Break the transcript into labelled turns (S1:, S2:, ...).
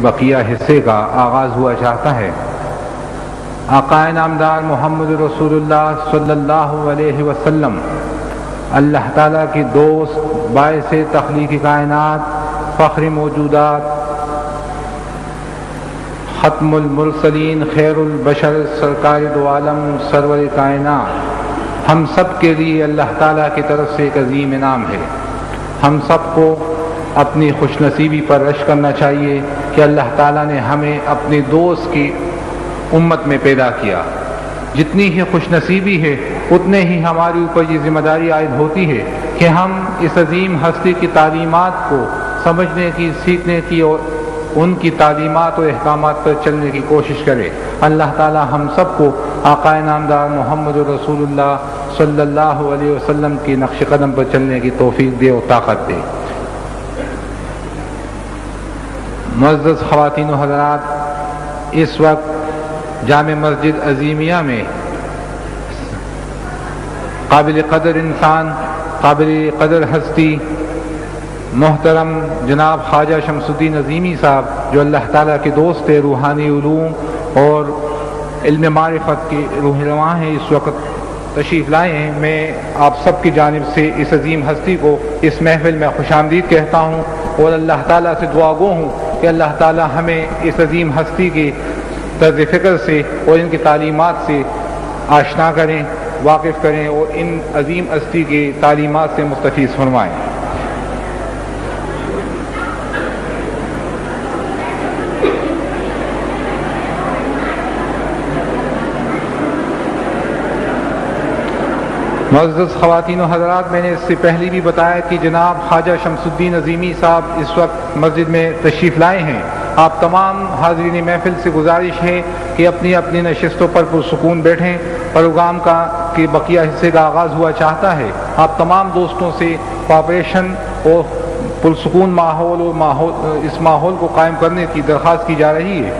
S1: بقیہ حصے کا آغاز ہوا چاہتا ہے۔ آقا نامدار محمد رسول اللہ صلی اللہ علیہ وسلم اللہ تعالیٰ کی دوست، باعث تخلیق کائنات، فخر موجودات، ختم المرسلین، خیر البشر، سرکار دو عالم، سرور کائنات، ہم سب کے لیے اللہ تعالیٰ کی طرف سے ایک عظیم انعام ہے۔ ہم سب کو اپنی خوش نصیبی پر رشک کرنا چاہیے کہ اللہ تعالیٰ نے ہمیں اپنے دوست کی امت میں پیدا کیا۔ جتنی ہی خوش نصیبی ہے اتنے ہی ہمارے اوپر یہ ذمہ داری عائد ہوتی ہے کہ ہم اس عظیم ہستی کی تعلیمات کو سمجھنے کی، سیکھنے کی اور ان کی تعلیمات اور احکامات پر چلنے کی کوشش کرے۔ اللہ تعالی ہم سب کو آقا نامدار محمد رسول اللہ صلی اللہ علیہ وسلم کی نقش قدم پر چلنے کی توفیق دے اور طاقت دے۔ معزز خواتین و حضرات، اس وقت جامع مسجد عظیمیہ میں قابل قدر انسان، قابل قدر ہستی، محترم جناب خواجہ شمس الدین عظیمی صاحب، جو اللہ تعالیٰ کے دوست روحانی علوم اور علم معرفت کے روح رواں ہیں، اس وقت تشریف لائے ہیں۔ میں آپ سب کی جانب سے اس عظیم ہستی کو اس محفل میں خوش آمدید کہتا ہوں اور اللہ تعالیٰ سے دعا گو ہوں کہ اللہ تعالیٰ ہمیں اس عظیم ہستی کے طرز فکر سے اور ان کی تعلیمات سے آشنا کریں، واقف کریں اور ان عظیم ہستی کی تعلیمات سے مستفیض فرمائیں۔ معزز خواتین و حضرات، میں نے اس سے پہلے بھی بتایا کہ جناب خواجہ شمس الدین عظیمی صاحب اس وقت مسجد میں تشریف لائے ہیں۔ آپ تمام حاضرین محفل سے گزارش ہے کہ اپنی اپنی نشستوں پر پرسکون بیٹھیں۔ پروگرام کا کہ بقیہ حصے کا آغاز ہوا چاہتا ہے۔ آپ تمام دوستوں سے کوآپریشن اور پرسکون ماحول اور اس ماحول کو قائم کرنے کی درخواست کی جا رہی ہے۔